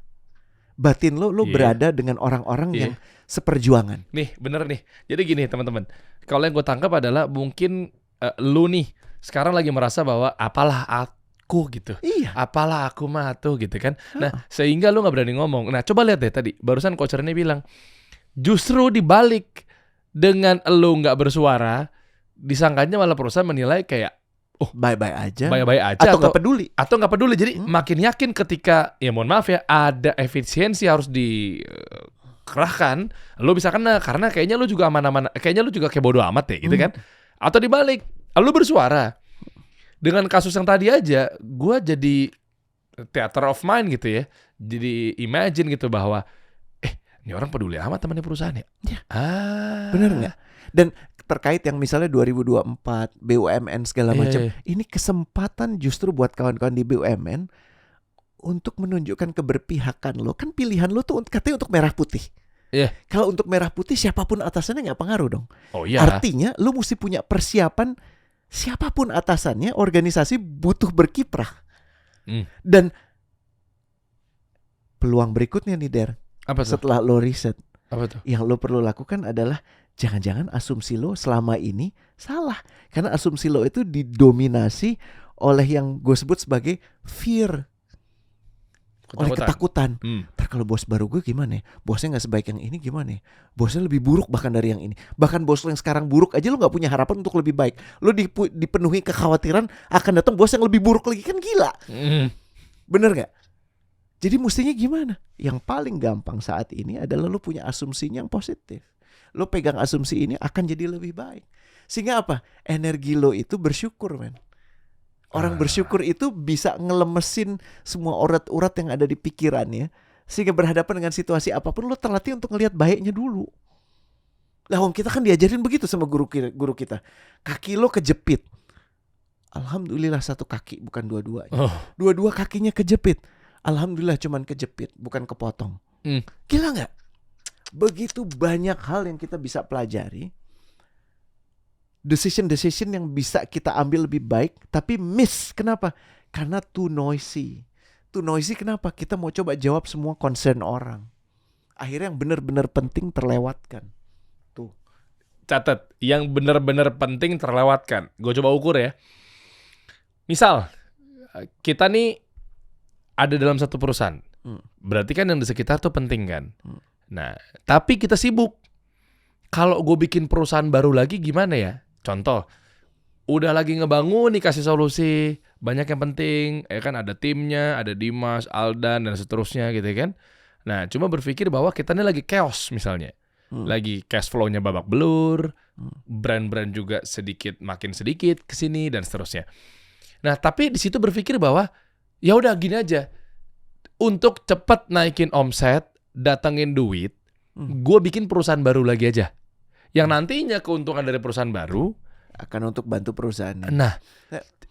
Batin lo berada dengan orang-orang yang seperjuangan. Nih, bener nih. Jadi gini teman-teman, kalau yang gue tangkap adalah mungkin lu nih sekarang lagi merasa bahwa apalah aku gitu. Iya. Apalah aku mah tuh gitu kan. Nah, sehingga lu gak berani ngomong. Nah, coba lihat deh tadi. Barusan coach Rene bilang, justru dibalik dengan lu gak bersuara, disangkanya malah perusahaan menilai kayak, oh bye-bye aja. Bye-bye aja. Atau gak peduli. Atau gak peduli. Jadi makin yakin ketika, ya mohon maaf ya, ada efisiensi harus dikerahkan, lu bisa kena. Karena kayaknya lu juga aman-aman, kayaknya lu juga kayak bodo amat ya gitu kan. Atau dibalik, lu bersuara. Dengan kasus yang tadi aja, gue jadi theater of mind gitu ya. Jadi imagine gitu bahwa, ini orang peduli amat temannya perusahaan ya. Bener gak? Dan terkait yang misalnya 2024, BUMN segala macam, ini kesempatan justru buat kawan-kawan di BUMN untuk menunjukkan keberpihakan lo. Kan pilihan lo tuh katanya untuk merah putih. Kalau untuk merah putih siapapun atasannya gak pengaruh dong. Artinya lo mesti punya persiapan. Siapapun atasannya, organisasi butuh berkiprah. Dan peluang berikutnya nih Der. Apa tuh? Setelah lo riset, Apa tuh? yang lo perlu lakukan adalah jangan-jangan asumsi lo selama ini salah. Karena asumsi lo itu didominasi oleh yang gue sebut sebagai fear, oleh ketakutan. Ntar kalau bos baru gue gimana ya? Bosnya gak sebaik yang ini gimana ya? Bosnya lebih buruk bahkan dari yang ini. Bahkan bos lo yang sekarang buruk aja lo gak punya harapan untuk lebih baik. Lo dipenuhi kekhawatiran akan datang bos yang lebih buruk lagi. Kan gila. Bener gak? Jadi mestinya gimana? Yang paling gampang saat ini adalah lo punya asumsinya yang positif. Lo pegang asumsi ini akan jadi lebih baik. Sehingga apa? Energi lo itu bersyukur, men. Orang bersyukur itu bisa ngelemesin semua urat-urat yang ada di pikirannya. Sehingga berhadapan dengan situasi apapun lo terlatih untuk ngelihat baiknya dulu. Lah kita kan diajarin begitu sama guru kita. Kaki lo kejepit. Alhamdulillah satu kaki bukan dua-duanya. Dua-dua kakinya kejepit. Alhamdulillah cuman kejepit bukan kepotong. Gila gak? Begitu banyak hal yang kita bisa pelajari. Decision yang bisa kita ambil lebih baik, tapi miss. Kenapa? Karena too noisy. Too noisy kenapa? Kita mau coba jawab semua concern orang. Akhirnya yang benar-benar penting terlewatkan. Tuh. Catat, yang benar-benar penting terlewatkan. Gue coba ukur ya. Misal, kita nih ada dalam satu perusahaan. Berarti kan yang di sekitar tuh penting kan. Nah, tapi kita sibuk. Kalau gue bikin perusahaan baru lagi gimana ya? Contoh, udah lagi ngebangun nih kasih solusi, banyak yang penting, ya kan ada timnya, ada Dimas, Aldan dan seterusnya gitu kan. Nah, cuma berpikir bahwa kita ini lagi chaos misalnya, lagi cash flow-nya babak belur, brand-brand juga makin sedikit kesini dan seterusnya. Nah, tapi di situ berpikir bahwa ya udah gini aja, untuk cepat naikin omset, datengin duit, gue bikin perusahaan baru lagi aja. Yang nantinya keuntungan dari perusahaan baru akan untuk bantu perusahaannya. Nah,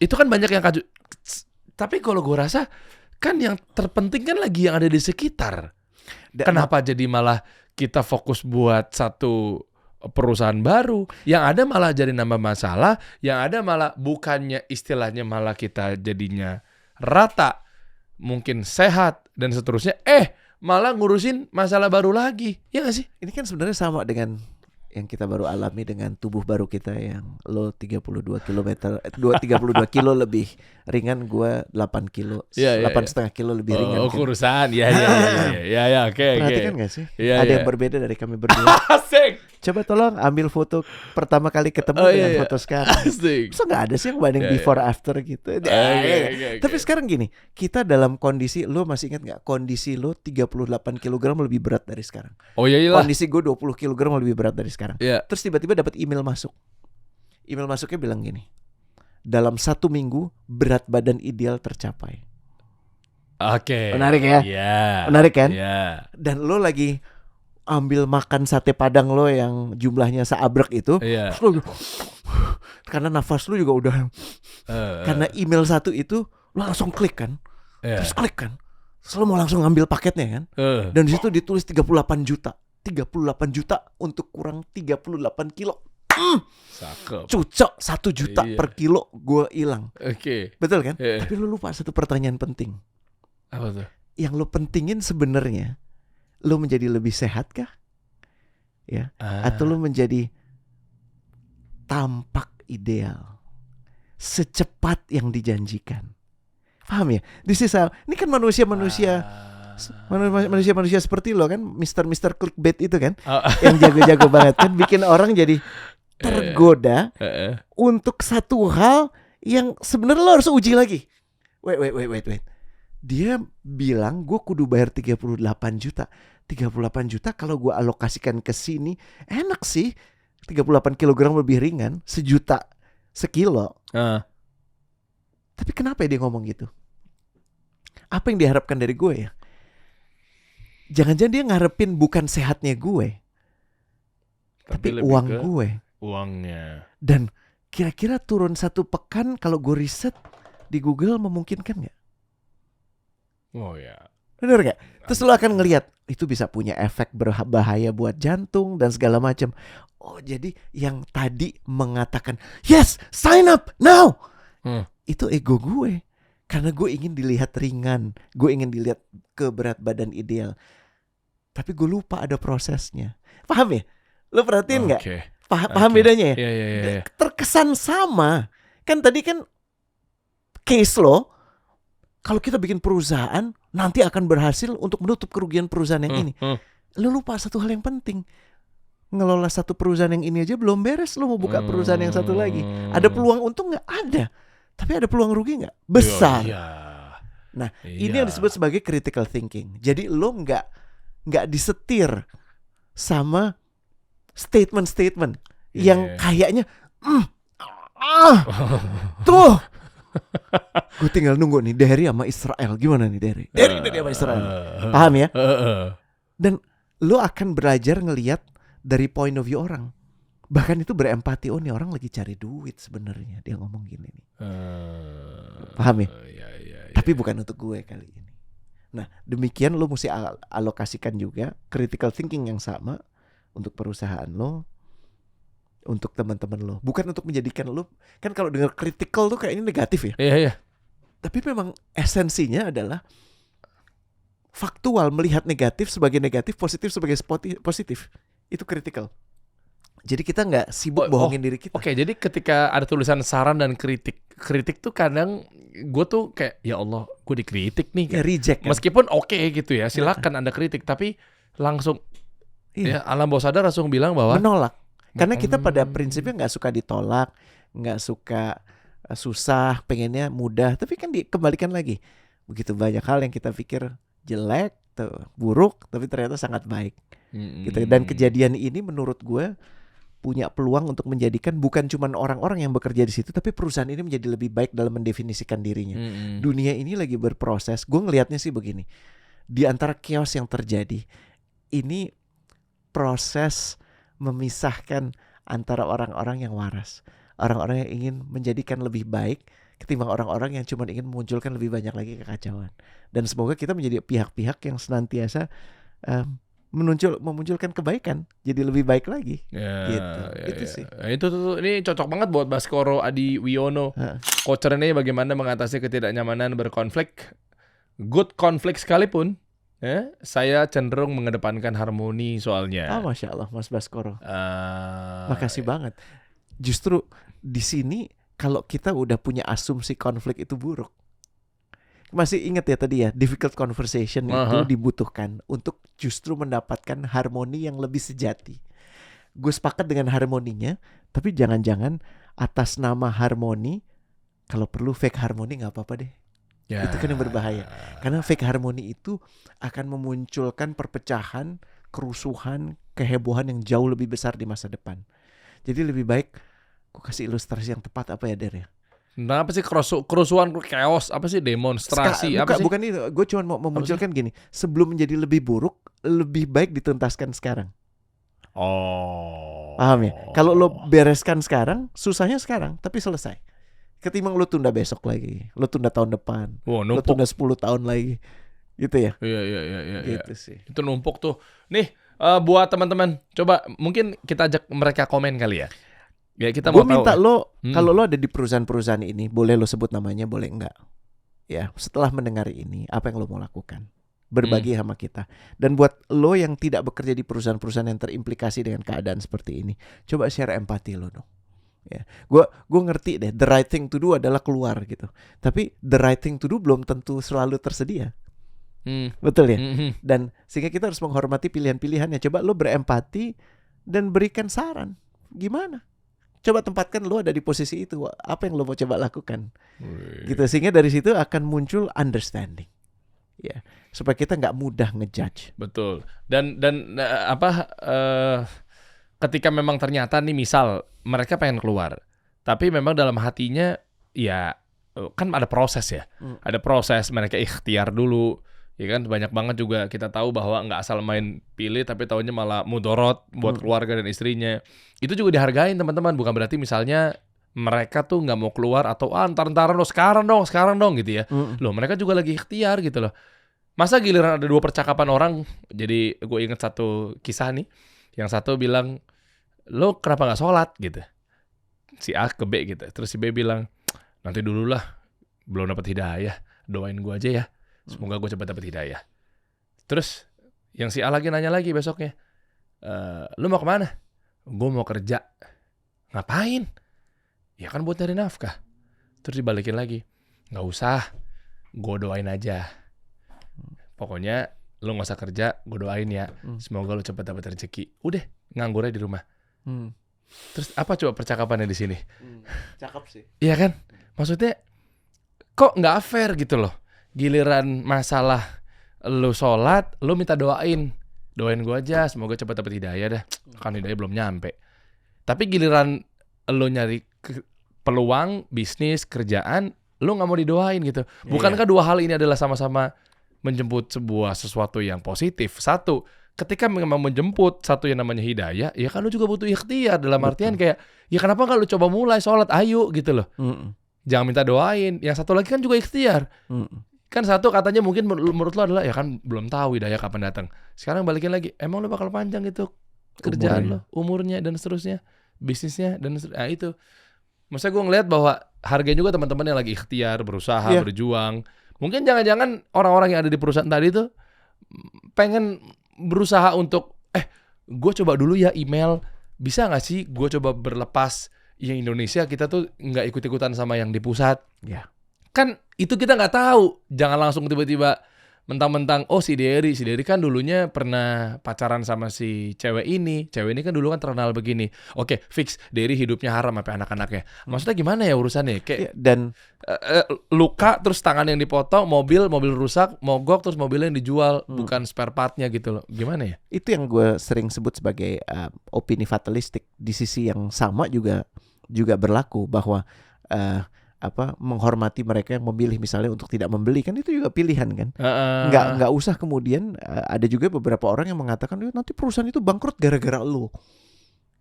itu kan banyak yang kaju. Tapi kalau gue rasa kan yang terpenting kan lagi yang ada di sekitar. Kenapa jadi malah kita fokus buat satu perusahaan baru? Yang ada malah jadi nambah masalah. Yang ada malah bukannya istilahnya malah kita jadinya rata, mungkin sehat dan seterusnya. Malah ngurusin masalah baru lagi. Ya gak sih? Ini kan sebenarnya sama dengan yang kita baru alami dengan tubuh baru kita yang lo 32 kilo lebih ringan, gue 8 kilo, 8,5 kilo lebih ringan. Oh, kurusan, ya, oke. Perhatikan gak sih? Ya, ada yang berbeda dari kami berdua. Asik. Coba tolong ambil foto pertama kali ketemu dengan foto sekarang. Asik. So gak ada sih yang banding before after gitu. Tapi sekarang gini, kita dalam kondisi, lo masih ingat gak? Kondisi lo 38 kg lebih berat dari sekarang. Oh iya iyalah. Kondisi gue 20 kg lebih berat dari sekarang. Terus tiba-tiba dapat email masuk. Email masuknya bilang gini, dalam 1 minggu berat badan ideal tercapai. Oke. Menarik ya? Menarik kan? Dan lo lagi ambil makan sate padang lo yang jumlahnya seabrek itu. Karena nafas lo juga udah karena email satu itu lo langsung klik kan. Terus klik kan. Terus lo mau langsung ngambil paketnya kan. Dan di situ ditulis 38 juta untuk kurang 38 kilo. Cakep. Cucok 1 juta per kilo gue hilang. Betul kan? Tapi lo lupa satu pertanyaan penting. Apa tuh? Yang lo pentingin sebenarnya, lo menjadi lebih sehat kah? Ya, atau lo menjadi tampak ideal secepat yang dijanjikan. Paham ya? Ini kan manusia-manusia seperti lo kan, Mr. Clickbait itu kan, yang jago-jago banget kan, bikin orang jadi tergoda untuk satu hal yang sebenarnya lo harus uji lagi. Wait. Dia bilang gue kudu bayar 38 juta. 38 juta kalau gue alokasikan ke sini enak sih. 38 kilogram lebih ringan, 1 juta sekilo. Tapi kenapa dia ngomong gitu? Apa yang diharapkan dari gue ya? Jangan-jangan dia ngarepin bukan sehatnya gue, tapi uang gue. Uangnya. Dan kira-kira turun 1 pekan kalau gue riset di Google memungkinkan gak? Oh ya. Bener gak? Terus lo akan ngelihat itu bisa punya efek berbahaya buat jantung dan segala macam. Oh, jadi yang tadi mengatakan yes, sign up now, itu ego gue. Karena gue ingin dilihat ringan, gue ingin dilihat ke berat badan ideal. Tapi gue lupa ada prosesnya. Paham ya? Lo perhatiin nggak? Oke. Paham Oke. bedanya ya? Iya. Terkesan sama. Kan tadi kan case lo, kalau kita bikin perusahaan nanti akan berhasil untuk menutup kerugian perusahaan yang ini. Lo lupa satu hal yang penting. Ngelola satu perusahaan yang ini aja belum beres, lo mau buka perusahaan yang satu lagi. Ada peluang untung nggak? Ada. Tapi ada peluang rugi nggak? Besar. Iya. Nah, ini yang disebut sebagai critical thinking. Jadi lo nggak disetir sama statement-statement yang kayaknya tuh. Gue tinggal nunggu nih Derry sama Israel. Gimana nih Derry sama Israel. Paham ya? Dan lo akan belajar ngelihat dari point of view orang. Bahkan itu berempati, oh nih orang lagi cari duit sebenarnya, dia ngomong gini nih. Paham ya? Tapi bukan untuk gue kali ini. Nah, demikian lo mesti alokasikan juga critical thinking yang sama untuk perusahaan lo, untuk teman-teman lo. Bukan untuk menjadikan lo, kan kalau dengar critical tuh kayaknya negatif ya. Iya. Tapi memang esensinya adalah faktual, melihat negatif sebagai negatif, positif sebagai positif. Itu critical. Jadi kita nggak sibuk bohongin diri kita. Oke, jadi ketika ada tulisan saran dan kritik tuh kadang gue tuh kayak ya Allah, gue dikritik nih. Ya reject kan? Meskipun oke gitu ya, silakan Anda kritik, tapi langsung ya alam bawah sadar langsung bilang bahwa menolak. Karena kita pada prinsipnya nggak suka ditolak, nggak suka susah, pengennya mudah. Tapi kan dikembalikan lagi. Begitu banyak hal yang kita pikir jelek, tuh, buruk, tapi ternyata sangat baik. Gitu. Dan kejadian ini menurut gue punya peluang untuk menjadikan bukan cuma orang-orang yang bekerja di situ, tapi perusahaan ini menjadi lebih baik dalam mendefinisikan dirinya. Dunia ini lagi berproses. Gue ngelihatnya sih begini. Di antara chaos yang terjadi, ini proses memisahkan antara orang-orang yang waras, orang-orang yang ingin menjadikan lebih baik ketimbang orang-orang yang cuma ingin memunculkan lebih banyak lagi kekacauan. Dan semoga kita menjadi pihak-pihak yang senantiasa memunculkan kebaikan, jadi lebih baik lagi. Itu sih. Itu tuh ini cocok banget buat Baskoro Adi Wiono. Coach Rene bagaimana mengatasi ketidaknyamanan berkonflik. Good konflik sekalipun, saya cenderung mengedepankan harmoni soalnya. Masya Allah, Mas Baskoro. Makasih banget. Justru di sini kalau kita udah punya asumsi konflik itu buruk. Masih ingat ya tadi ya, difficult conversation itu dibutuhkan untuk justru mendapatkan harmoni yang lebih sejati. Gue sepakat dengan harmoninya, tapi jangan-jangan atas nama harmoni, kalau perlu fake harmoni gak apa-apa deh. Itu kan yang berbahaya. Karena fake harmoni itu akan memunculkan perpecahan, kerusuhan, kehebohan yang jauh lebih besar di masa depan. Jadi lebih baik, gue kasih ilustrasi yang tepat apa ya Der ya? Nah, apa sih kerusuhan, chaos, apa sih demonstrasi, apa sih? Bukan itu, gue cuma mau memunculkan gini, sebelum menjadi lebih buruk, lebih baik dituntaskan sekarang. Paham ya? Kalau lo bereskan sekarang, susahnya sekarang, tapi selesai. Ketimbang lo tunda besok lagi, lo tunda tahun depan, lo tunda 10 tahun lagi, gitu ya? Iya. Gitu sih. Itu numpuk tuh. Nih, buat teman-teman, coba mungkin kita ajak mereka komen kali ya. Ya, kita gue mau minta tahu. lo, kalau lo ada di perusahaan-perusahaan ini, boleh lo sebut namanya, boleh enggak. Ya, setelah mendengar ini, apa yang lo mau lakukan? Berbagi sama kita. Dan buat lo yang tidak bekerja di perusahaan-perusahaan yang terimplikasi dengan keadaan seperti ini, coba share empati lo dong. Ya, gue ngerti deh, the right thing to do adalah keluar gitu. Tapi the right thing to do belum tentu selalu tersedia. Betul ya? Dan sehingga kita harus menghormati pilihan-pilihannya. Coba lo berempati dan berikan saran. Gimana? Coba tempatkan lo ada di posisi itu, apa yang lo mau coba lakukan, gitu, sehingga dari situ akan muncul understanding, ya, supaya kita nggak mudah ngejudge. Betul. Dan ketika memang ternyata nih misal mereka pengen keluar, tapi memang dalam hatinya ya kan ada proses ya, ada proses mereka ikhtiar dulu. Ya kan banyak banget juga kita tahu bahwa nggak asal main pilih tapi taunya malah mudorot buat keluarga dan istrinya. Itu juga dihargain teman-teman. Bukan berarti misalnya mereka tuh nggak mau keluar atau ntar-ntaran lo sekarang dong gitu ya. Loh mereka juga lagi ikhtiar gitu loh. Masa giliran ada 2 percakapan orang. Jadi gue inget satu kisah nih. Yang satu bilang lo kenapa nggak sholat gitu. Si A ke B gitu. Terus si B bilang nanti dulu lah. belum dapat hidayah, doain gue aja ya. Semoga gue cepat dapat hidayah. Terus yang si A lagi nanya lagi besoknya, lu mau kemana? Gue mau kerja. Ngapain? Ya kan buat nyari nafkah. Terus dibalikin lagi, nggak usah, gue doain aja. Pokoknya lu nggak usah kerja, gue doain ya. Semoga lu cepat dapat rezeki. Udah, nganggurnya di rumah. Terus apa coba percakapannya di sini? Cakep sih. Iya kan? Maksudnya kok nggak fair gitu loh. Giliran masalah lu sholat, lu minta doain gue aja, semoga cepat dapat hidayah dah. Kan hidayah belum nyampe. Tapi giliran lu nyari peluang bisnis kerjaan, lu nggak mau didoain gitu. Bukankah dua hal ini adalah sama-sama menjemput sebuah sesuatu yang positif? Satu, ketika memang menjemput satu yang namanya hidayah, ya kan lu juga butuh ikhtiar. Dalam artian kayak, ya kenapa nggak lu coba mulai sholat, ayo gitu loh. Jangan minta doain. Yang satu lagi kan juga ikhtiar. Kan satu katanya mungkin menurut lo adalah, ya kan belum tahu hidayah kapan datang. Sekarang balikin lagi, emang lo bakal panjang gitu kerjaan umurnya dan seterusnya, bisnisnya dan seterusnya. Nah itu, maksudnya gue ngeliat bahwa harganya juga teman-teman yang lagi ikhtiar, berusaha, berjuang. Mungkin jangan-jangan orang-orang yang ada di perusahaan tadi tuh pengen berusaha untuk, gue coba dulu ya email, bisa gak sih gue coba berlepas yang Indonesia, kita tuh gak ikut-ikutan sama yang di pusat. Kan itu kita gak tahu. Jangan langsung tiba-tiba mentang-mentang, oh si Dery kan dulunya pernah pacaran sama si cewek ini kan dulu kan terkenal begini. Oke, fix Dery hidupnya haram sampai anak-anaknya. Maksudnya gimana ya urusannya? Kayak Dan luka terus tangan yang dipotong, mobil rusak, mogok terus mobilnya yang dijual, bukan spare partnya gitu loh. Gimana ya? itu yang gue sering sebut sebagai opini fatalistik. Di sisi yang sama juga berlaku bahwa menghormati mereka yang memilih misalnya untuk tidak membeli, kan itu juga pilihan kan. Nggak usah kemudian ada juga beberapa orang yang mengatakan nanti perusahaan itu bangkrut gara-gara lo.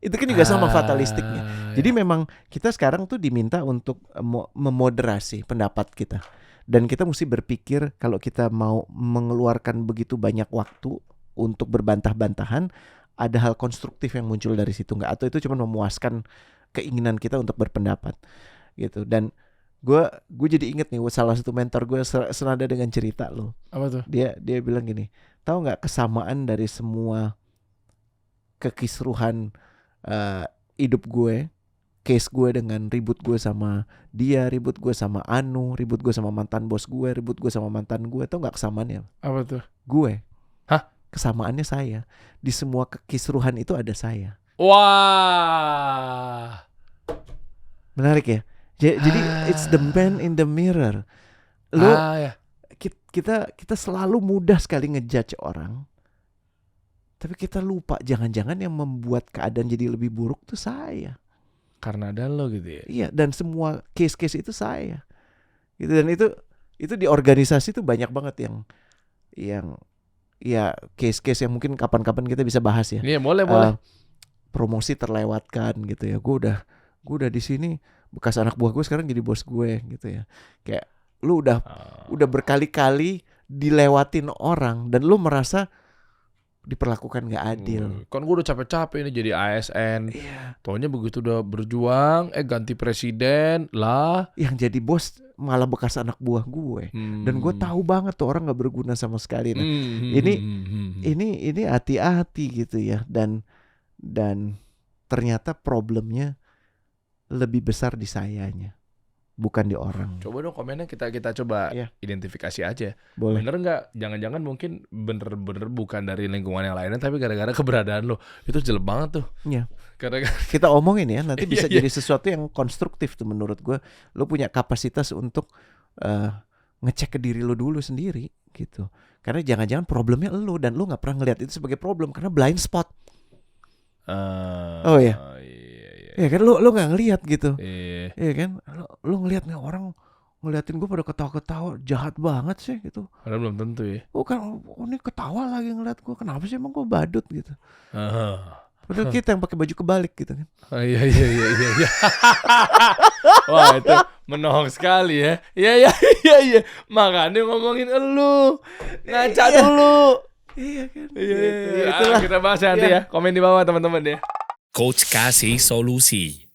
Itu kan juga sama fatalistiknya. Jadi memang kita sekarang tuh diminta untuk memoderasi pendapat kita. Dan kita mesti berpikir kalau kita mau mengeluarkan begitu banyak waktu untuk berbantah-bantahan, ada hal konstruktif yang muncul dari situ nggak? Atau itu cuma memuaskan keinginan kita untuk berpendapat gitu. Dan gue jadi inget nih salah satu mentor gue senada dengan cerita lo. Apa tuh? Dia bilang gini, tahu nggak kesamaan dari semua kekisruhan hidup gue, case gue dengan ribut gue sama dia, ribut gue sama Anu, ribut gue sama mantan bos gue, ribut gue sama mantan gue, tahu nggak kesamaannya? Apa tuh? Gue. Hah? Kesamaannya saya. Di semua kekisruhan itu ada saya. Wah. Menarik ya. Jadi it's the man in the mirror. Ya. Kita selalu mudah sekali ngejudge orang. Tapi kita lupa jangan-jangan yang membuat keadaan jadi lebih buruk tuh saya. Karena ada lo gitu ya. Iya, dan semua case-case itu saya. Gitu, dan itu di organisasi tuh banyak banget yang ya case-case yang mungkin kapan-kapan kita bisa bahas ya. Iya, boleh. Promosi terlewatkan gitu ya. Gue udah di sini, bekas anak buah gue sekarang jadi bos gue gitu ya. Kayak lu udah berkali-kali dilewatin orang dan lu merasa diperlakukan gak adil. Kan gue udah capek-capek ini jadi ASN. Taunya begitu udah berjuang, ganti presiden lah. Yang jadi bos malah bekas anak buah gue. Dan gue tahu banget tuh orang gak berguna sama sekali. Nah, ini hati-hati gitu ya. Dan ternyata problemnya lebih besar di sayanya, bukan di orang. Coba dong komennya kita coba identifikasi aja. Boleh. Bener nggak? Jangan-jangan mungkin bener-bener bukan dari lingkungan yang lainnya, tapi gara-gara keberadaan lo. Itu jelek banget tuh. Iya. Gara-gara kita omongin ya, nanti bisa jadi sesuatu yang konstruktif tuh menurut gue. Lo punya kapasitas untuk ngecek ke diri lo dulu sendiri gitu. Karena jangan-jangan problemnya lo dan lo nggak pernah ngelihat itu sebagai problem karena blind spot. Ya kan lo nggak ngelihat gitu. Iya kan, lo ngelihat nih orang ngeliatin gue pada ketawa-ketawa jahat banget sih gitu. Padahal belum tentu ya. Ini ketawa lagi ngeliat gue, kenapa sih emang gue badut gitu. Padahal kita yang pakai baju kebalik gitu kan. Iya. Wah itu menohong sekali ya. Iya. Makanya ngomongin elu, ngaca dulu. Iya kan. Iya. Kita bahas nanti ya. Komen di bawah teman-teman ya. Coach kasih solusi.